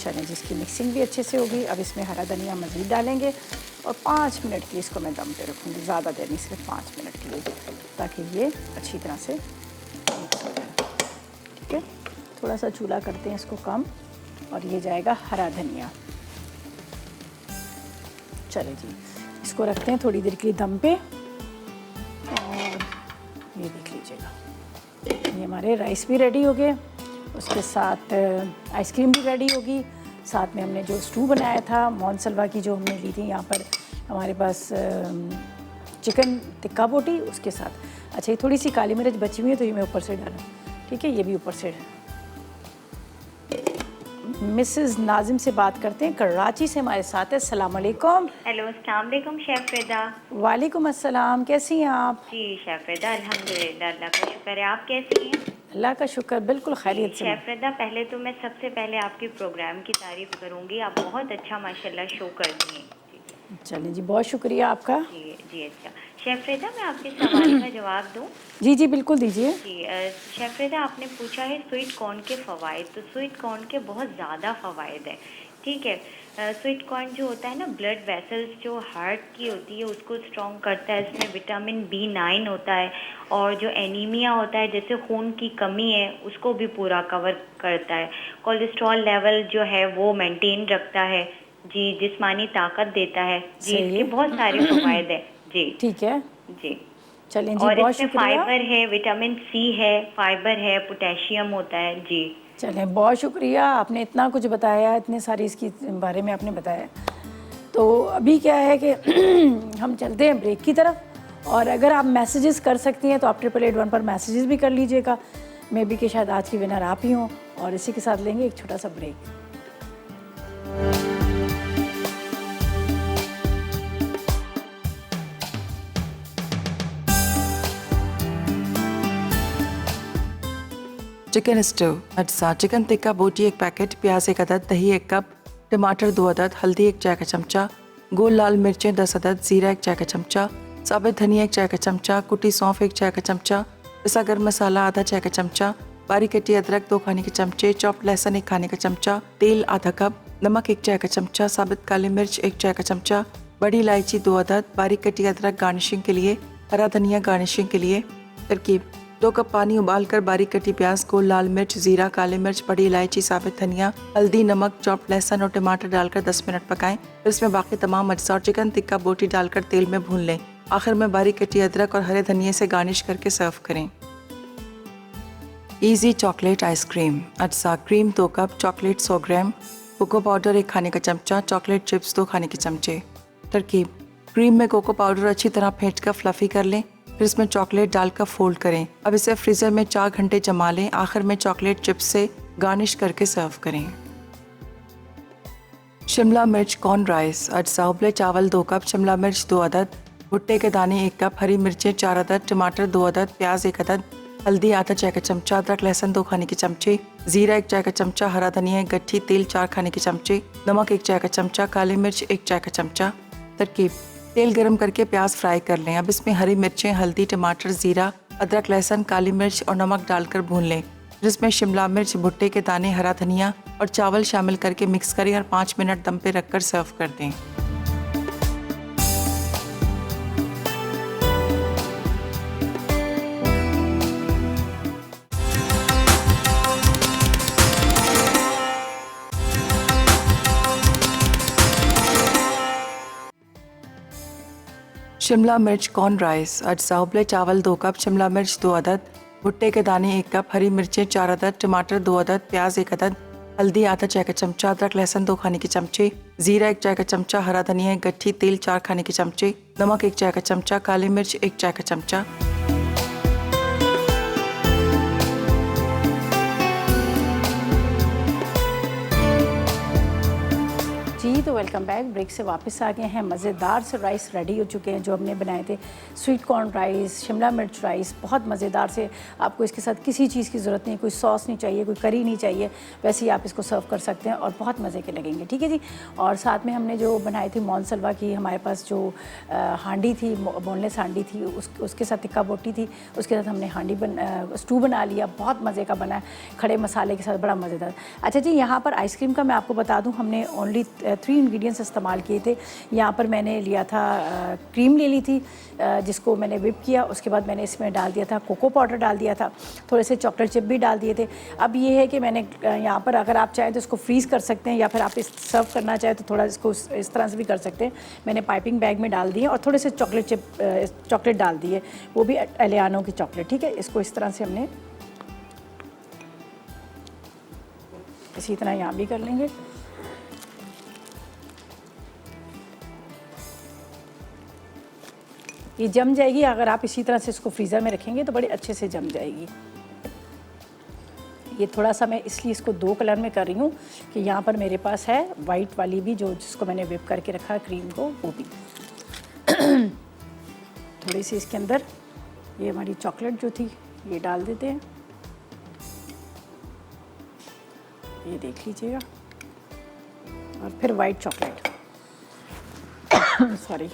चलें, जिसकी मिक्सिंग भी अच्छे से होगी। अब इसमें हरा धनिया मज़ीद डालेंगे, और 5 मिनट की इसको मैं दम पे रखूँगी, ज़्यादा देर नहीं, सिर्फ 5 मिनट के लिए, ताकि ये अच्छी तरह से मिक्स हो जाए, ठीक है। थोड़ा सा चूल्हा करते हैं इसको कम, और ये जाएगा हरा धनिया। चले जी, इसको रखते हैं थोड़ी देर के लिए दम पे, और ये देख लीजिएगा, ये हमारे राइस भी रेडी हो गए, उसके साथ आइसक्रीम भी रेडी होगी। साथ में हमने जो स्टू बनाया था मोनसलवा की, जो हमने ली थी यहाँ पर हमारे पास चिकन टिक्का बोटी, उसके साथ। अच्छा, ये थोड़ी सी काली मिर्च बची हुई है, तो ये मैं ऊपर से डालूँ, ठीक है। ये भी ऊपर से मिसेस नाजिम से बात करते हैं, कराची से हमारे साथ है। अस्सलाम वालेकुम। हेलो, अस्सलाम वालेकुम शेफ रिदा। वालेकुम अस्सलाम, कैसी हैं आप? जी शेफ रिदा, अल्हम्दुलिल्लाह, अल्लाह का शुक्र है। आप कैसी हैं? अल्लाह का शुक्र, बिल्कुल खैरियत से। शेफ रिदा, पहले तो मैं सबसे पहले आपके प्रोग्राम की तारीफ करूंगी। आप बहुत अच्छा माशाल्लाह शो करती हैं। चलिए जी, बहुत शुक्रिया आपका। जी जी, अच्छा शेफ रिदा, मैं आपके सवाल का जवाब दूं? जी जी बिल्कुल दीजिए। जी शेफ रिदा, आपने पूछा है स्वीट कॉर्न के फ़वाइद। तो स्वीट कॉर्न के बहुत ज़्यादा फ़वाइद हैं, ठीक है। स्वीट कॉर्न जो होता है ना, ब्लड वेसल्स जो हार्ट की होती है उसको स्ट्रॉन्ग करता है। इसमें विटामिन B9 होता है, और जो एनीमिया होता है, जैसे खून की कमी है, उसको भी पूरा कवर करता है। कोलेस्ट्रॉल लेवल जो है वो मेंटेन रखता है। जी, जिस्मानी ताकत देता है। जी, सही इसके है। बहुत सारे फ़वाइद हैं। जी ठीक है, जी। चलें जी, और बहुत इसमें शुक्रिया। फाइबर है, विटामिन C है, फाइबर है, पोटेशियम होता है। जी चलें, बहुत शुक्रिया, आपने इतना कुछ बताया, इतने सारी इसकी बारे में आपने बताया। तो अभी क्या है कि हम चलते हैं ब्रेक की तरफ, और अगर आप मैसेजेस कर सकती हैं तो आप 8881 पर मैसेजेस भी कर लीजिएगा। मे बी कि शायद आज की विनर आप ही हों। और इसी के साथ लेंगे एक छोटा सा ब्रेक। चिकन स्टू, अज्जा चिकन टिक्का बोटी 1 पैकेट, प्याज 1 अदद, दही 1 कप, टमाटर 2 अदद, हल्दी 1 चाय का चमचा, गोल लाल मिर्चें 10 अदद, जीरा 1 चाय का चमचा, साबित धनिया 1 चाय का चमचा, कुटी सौंफ 1 चाय का चमचा, पिसा गर्म मसाला आधा चाय का चमचा, बारीक कटी अदरक 2 खाने के चमचे, चॉप लहसुन 1 खाने का चमचा, तेल आधा कप, नमक 1 चाय का चमचा, साबित काली मिर्च 1 चाय का चमचा, बड़ी इलायची 2 अदद, बारीक कटी अदरक गार्निशिंग के लिए, हरा धनिया गार्निशिंग के लिए। तरकीब: 2 कप पानी उबालकर बारीक कटी प्याज को लाल मिर्च, जीरा, काली मिर्च, बड़ी इलायची, साबित धनिया, हल्दी, नमक, चॉप्ड लहसुन और टमाटर डालकर 10 मिनट पकाएं। फिर इसमें बाकी तमाम अज्जा और चिकन टिक्का बोटी डालकर तेल में भून लें। आखिर में बारीक कटी अदरक और हरे धनिये से गार्निश करके सर्व करें। ईजी चॉकलेट आइसक्रीम, अज्जा क्रीम 2 कप, चॉकलेट 100 ग्राम, कोको पाउडर 1 खाने का चमचा, चॉकलेट चिप्स 2 खाने के चमचे। तरकीब: क्रीम में कोको पाउडर अच्छी तरह फेंट कर फ्लफी कर लें। फिर इसमें चॉकलेट डालकर फोल्ड करें। अब इसे फ्रीज़र में 4 घंटे जमा लें। आखिर में चॉकलेट चिप्स से गार्निश करके सर्व करें। शिमला मिर्च कॉर्न राइस, अज्जा उबले चावल 2 कप, शिमला मिर्च 2 अदद, भुट्टे के दाने 1 कप, हरी मिर्चें 4 अदद, टमाटर 2 अदद, प्याज 1 अदद, हल्दी आधा चाय का चमचा, अदरक लहसुन 2 खाने के चमचे, जीरा 1 चाय का चमचा, हरा धनिया 1 गट्ठी, तेल 4 खाने के चमचे, नमक 1 चाय का चमचा, काली मिर्च 1 चाय का चमचा। तरकीब: तेल गरम करके प्याज फ्राई कर लें। अब इसमें हरी मिर्चें, हल्दी, टमाटर, जीरा, अदरक लहसुन, काली मिर्च और नमक डालकर भून लें। फिर इसमें शिमला मिर्च, भुट्टे के दाने, हरा धनिया और चावल शामिल करके मिक्स करें और 5 मिनट दम पे रखकर सर्व कर दें। शिमला मिर्च कॉर्न राइस, अज्जा उबले चावल 2 कप, शिमला मिर्च 2 अदद, भुट्टे के दाने 1 कप, हरी मिर्चें 4 अदद, टमाटर 2 अदद, प्याज 1 अदद, हल्दी आधा चाय का चमचा, अदरक लहसुन 2 खाने के चमचे, जीरा 1 चाय का चमचा, हरा धनिया 1 गट्ठी, तेल 4 खाने के चमचे, नमक 1 चाय का चमचा, काली मिर्च 1 चाय का चमचा। जी तो वेलकम बैक। ब्रेक से वापस आ गए हैं। मज़ेदार से राइस रेडी हो चुके हैं जो हमने बनाए थे। स्वीट कॉर्न राइस, शिमला मिर्च राइस, बहुत मज़ेदार से। आपको इसके साथ किसी चीज़ की ज़रूरत नहीं, कोई सॉस नहीं चाहिए, कोई करी नहीं चाहिए, वैसे ही आप इसको सर्व कर सकते हैं और बहुत मज़े के लगेंगे। ठीक है जी। और साथ में हमने जो बनाई थी मोनसलवा की, हमारे पास जो हांडी थी, बोनलेस हांडी थी, उसके साथ टिक्का बोटी थी, उसके साथ हमने स्टू बना लिया, बहुत मज़े का बना है, खड़े मसाले के साथ, बड़ा मज़ेदार। अच्छा जी, यहाँ पर आइसक्रीम का मैं आपको बता दूँ, हमने ओनली 3 इंग्रेडिएंट्स इस्तेमाल किए थे। यहाँ पर मैंने लिया था क्रीम ले ली थी, जिसको मैंने विप किया। उसके बाद मैंने इसमें डाल दिया था कोको पाउडर, डाल दिया था, थोड़े से चॉकलेट चिप भी डाल दिए थे। अब ये है कि मैंने यहाँ पर, अगर आप चाहें तो इसको फ्रीज़ कर सकते हैं, या फिर आप इस सर्व करना चाहें तो थोड़ा इसको इस तरह से भी कर सकते हैं। मैंने पाइपिंग बैग में डाल दिए और थोड़े से चॉकलेट डाल दिए, वो भी एलियानो की चॉकलेट। ठीक है, इसको इस तरह से हमने इसी तरह यहाँ भी कर लेंगे। ये जम जाएगी, अगर आप इसी तरह से इसको फ्रीज़र में रखेंगे तो बड़े अच्छे से जम जाएगी। ये थोड़ा सा मैं इसलिए इसको 2 कलर में कर रही हूँ कि यहाँ पर मेरे पास है वाइट वाली भी, जो जिसको मैंने व्हिप करके रखा है क्रीम को, वो भी। थोड़ी सी इसके अंदर ये हमारी चॉकलेट जो थी ये डाल देते हैं, ये देख लीजिएगा, और फिर वाइट चॉकलेट सॉरी।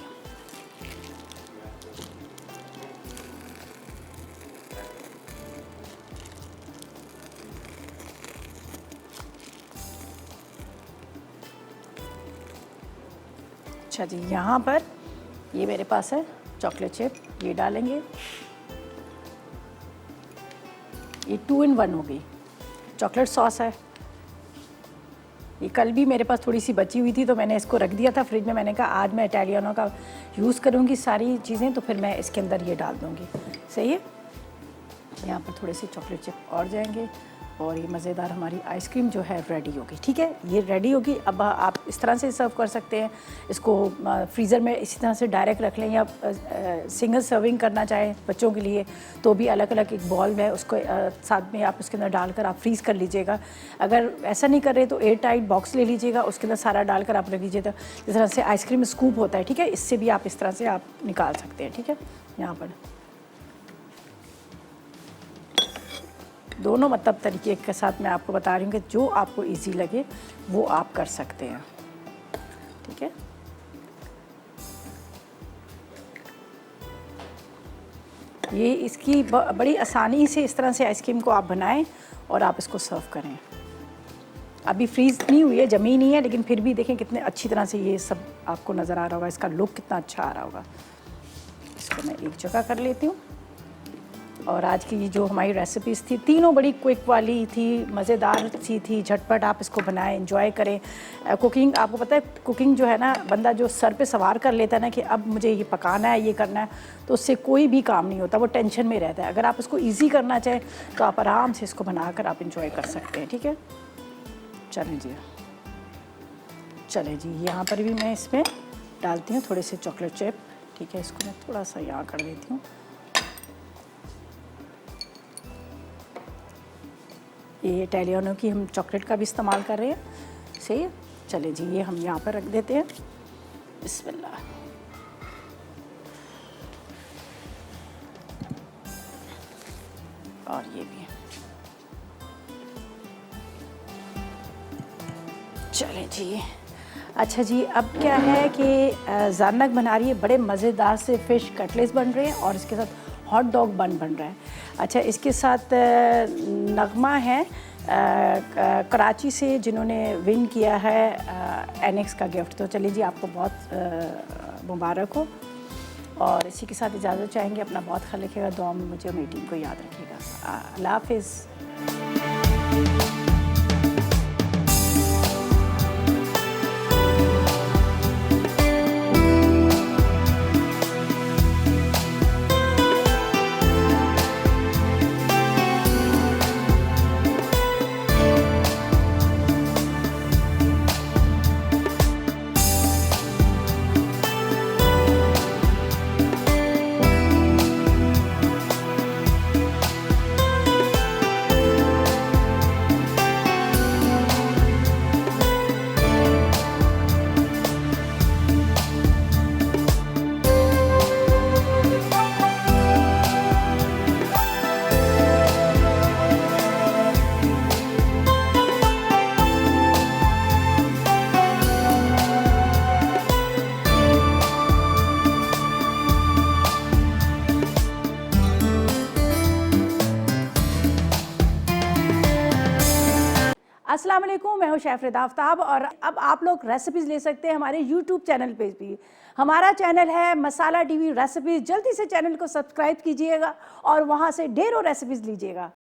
अच्छा जी, यहाँ पर ये मेरे पास है चॉकलेट चिप, ये डालेंगे। ये 2 in 1 हो गई। चॉकलेट सॉस है, ये कल भी मेरे पास थोड़ी सी बची हुई थी तो मैंने इसको रख दिया था फ्रिज में। मैंने कहा आज मैं इटालियनों का यूज़ करूँगी सारी चीज़ें, तो फिर मैं इसके अंदर ये डाल दूँगी। सही है। यहाँ पर थोड़े से चॉकलेट चिप और जाएंगे, और ये मज़ेदार हमारी आइसक्रीम जो है रेडी होगी। ठीक है, ये रेडी होगी। अब आप इस तरह से सर्व कर सकते हैं इसको, फ्रीज़र में इसी तरह से डायरेक्ट रख लें, या सिंगल सर्विंग करना चाहें बच्चों के लिए तो भी अलग अलग एक बॉल है, उसको साथ में आप उसके अंदर डालकर आप फ्रीज़ कर लीजिएगा। अगर ऐसा नहीं कर रहे तो एयर टाइट बॉक्स ले लीजिएगा, उसके अंदर सारा डालकर आप रख लीजिएगा। जिस तरह से आइसक्रीम स्कूप होता है, ठीक है, इससे भी आप इस तरह से आप निकाल सकते हैं। ठीक है, यहाँ पर दोनों मतलब तरीके के साथ मैं आपको बता रही हूँ कि जो आपको इजी लगे वो आप कर सकते हैं। ठीक है, ये इसकी बड़ी आसानी से इस तरह से आइसक्रीम को आप बनाएं और आप इसको सर्व करें। अभी फ्रीज नहीं हुई है, जमी नहीं है, लेकिन फिर भी देखें कितने अच्छी तरह से ये सब आपको नज़र आ रहा होगा, इसका लुक कितना अच्छा आ रहा होगा। इसको मैं एक जगह कर लेती हूँ। और आज की जो हमारी रेसिपीज़ थी तीनों बड़ी क्विक वाली थी, मज़ेदार सी थी, झटपट आप इसको बनाएं, एंजॉय करें। कुकिंग, आपको पता है कुकिंग जो है ना, बंदा जो सर पे सवार कर लेता है ना कि अब मुझे ये पकाना है, ये करना है, तो उससे कोई भी काम नहीं होता, वो टेंशन में रहता है। अगर आप इसको ईजी करना चाहें तो आप आराम से इसको बनाकर आप इंजॉय कर सकते हैं। ठीक है, चलें जी, यहाँ पर भी मैं इसमें डालती हूँ थोड़े से चॉकलेट चिप। ठीक है, इसको मैं थोड़ा सा यहाँ कर देती हूँ। ये इटालियनों की हम चॉकलेट का भी इस्तेमाल कर रहे हैं। सही है, चले जी, ये हम यहाँ पर रख देते हैं। बिस्मिल्लाह। और ये भी, चले जी। अच्छा जी, अब क्या है कि ज़ानक बना रही है बड़े मज़ेदार से फ़िश कटलेट्स बन रहे हैं, और इसके साथ हॉट डॉग बन रहा है। अच्छा, इसके साथ नगमा है कराची से, जिन्होंने विन किया है एनेक्स का गिफ्ट। तो चलिए जी, आपको बहुत मुबारक हो, और इसी के साथ इजाज़त चाहेंगे। अपना बहुत ख्याल रखिएगा, दुआ में मुझे मीटिंग को याद रखिएगा। अल्लाह हाफिज़। अस्सलाम वालेकुम, मैं हूँ शेफ़ आफ्ताब, और अब आप लोग रेसिपीज़ ले सकते हैं हमारे यूट्यूब चैनल पे भी। हमारा चैनल है मसाला टीवी रेसिपीज़। जल्दी से चैनल को सब्सक्राइब कीजिएगा और वहाँ से ढेरों रेसिपीज़ लीजिएगा।